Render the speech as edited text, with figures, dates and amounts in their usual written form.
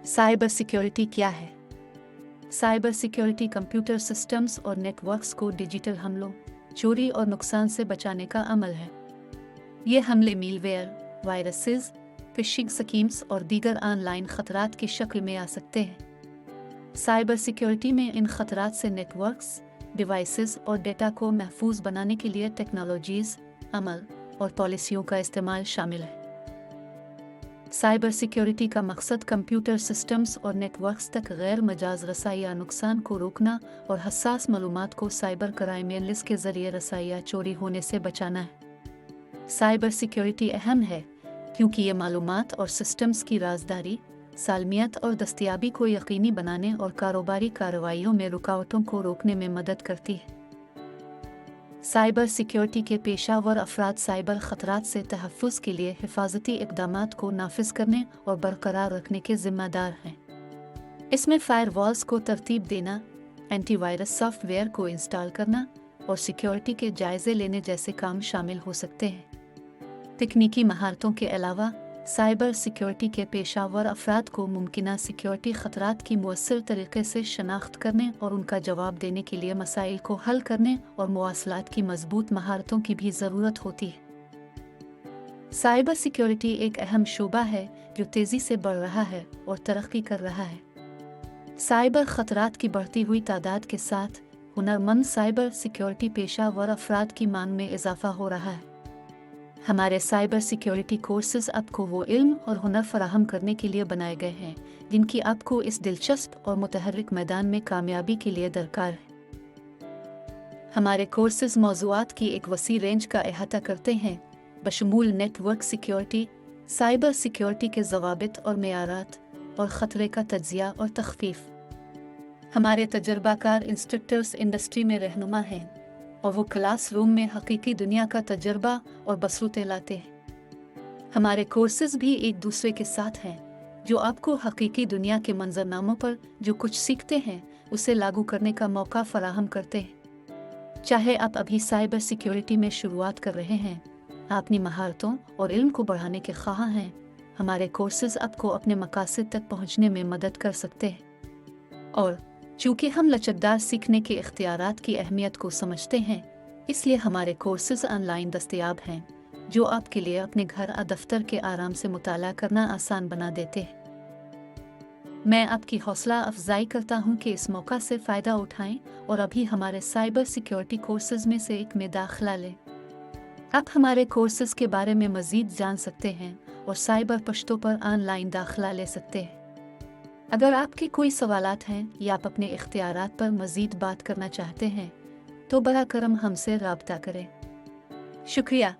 Cyber security क्या है? Cyber security computer systems और नेटवर्क्स को डिजिटल हमलों, चोरी और नुकसान से बचाने का अमल है। ये हमले मीलवेयर, वायरसेस, फिशिंग स्कीम्स और दीगर ऑनलाइन खतरात की शक्ल में आ सकते हैं। साइबर सिक्योरिटी में इन खतरात से नेटवर्क्स, डिवाइसेस और डेटा को महफूज बनाने के लिए टेक्नोलॉजीज, अमल और पॉलिसियों का इस्तेमाल शामिल है। साइबर सिक्योरिटी का मकसद कंप्यूटर सिस्टम्स और नेटवर्क्स तक गैर मजाज रसाई या नुकसान को रोकना और हसास मालूमात को साइबर क्राइम एनालिस्ट के जरिए रसाई या चोरी होने से बचाना है। साइबर सिक्योरिटी अहम है क्योंकि ये मालूमात और सिस्टम्स की राजदारी, सालमियत और दस्तयाबी को यकीनी बनाने और कारोबारी कार्रवाइयों में रुकावटों को रोकने में मदद करती है। साइबर सिक्योरिटी के पेशावर अफराद साइबर खतरात से तहफ़्फ़ुज़ के लिए हिफाजती इक़दामात को नाफिज करने और बरकरार रखने के ज़िम्मेदार हैं। इसमें फ़ायरवॉल्स को तरतीब देना, एंटीवायरस सॉफ्टवेयर को इंस्टॉल करना और सिक्योरिटी के जायज़े लेने जैसे काम शामिल हो सकते हैं। तकनीकी महारतों के अलावा साइबर सिक्योरिटी के पेशावर अफराद को मुमकिना सिक्योरिटी ख़तरात की मुअस्सर तरीके से शनाख्त करने और उनका जवाब देने के लिए मसाइल को हल करने और मवासलात की मजबूत महारतों की भी ज़रूरत होती है। साइबर सिक्योरिटी एक अहम शोबा है जो तेज़ी से बढ़ रहा है और तरक्की कर रहा है। साइबर ख़तरात की बढ़ती हुई तादाद के साथ हुनरमंद साइबर सिक्योरिटी पेशावर अफराद की मांग में इजाफा हो रहा है। हमारे साइबर सिक्योरिटी कोर्सेज आपको वो इल्म और हुनर फराहम करने के लिए बनाए गए हैं जिनकी आपको इस दिलचस्प और मुतहर्रिक मैदान में कामयाबी के लिए दरकार है। हमारे कोर्सेज मौज़ूआत की एक वसी रेंज का अहाता करते हैं, बशमूल नेटवर्क सिक्योरिटी, साइबर सिक्योरिटी के ज़वाबित और मेयारात और ख़तरे का तज्ज़िया और तख़फ़ीफ़। हमारे तजर्बाकार इंस्ट्रक्टर्स इंडस्ट्री में रहनुमा हैं और वो क्लासरूम में हकीकी दुनिया का तजर्बा और बसरूतें लाते हैं। हमारे कोर्सेज भी एक दूसरे के साथ हैं जो आपको हकीकी दुनिया के मंजरनामों पर जो कुछ सीखते हैं उसे लागू करने का मौका फराहम करते हैं। चाहे आप अभी साइबर सिक्योरिटी में शुरुआत कर रहे हैं, अपनी महारतों और इल्म को बढ़ाने के ख्वाह हैं, हमारे कोर्सेज आपको अपने मकासद तक पहुँचने में मदद कर सकते हैं। और चूँकि हम लचकदार सीखने के इख्तियारात की अहमियत को समझते हैं, इसलिए हमारे कोर्सेज ऑनलाइन दस्तयाब हैं जो आपके लिए अपने घर या दफ्तर के आराम से मुताला करना आसान बना देते हैं। मैं आपकी हौसला अफजाई करता हूँ कि इस मौका से फ़ायदा उठाएं और अभी हमारे साइबर सिक्योरिटी कोर्सेज में से एक में दाखिला लें। आप हमारे कोर्सेज के बारे में मज़ीद जान सकते हैं और साइबर पश्तों पर ऑनलाइन दाखिला ले सकते हैं। अगर आपके कोई सवालात हैं या आप अपने इख्तियारात पर मज़ीद बात करना चाहते हैं तो बरा करम हमसे राब्ता करें। शुक्रिया।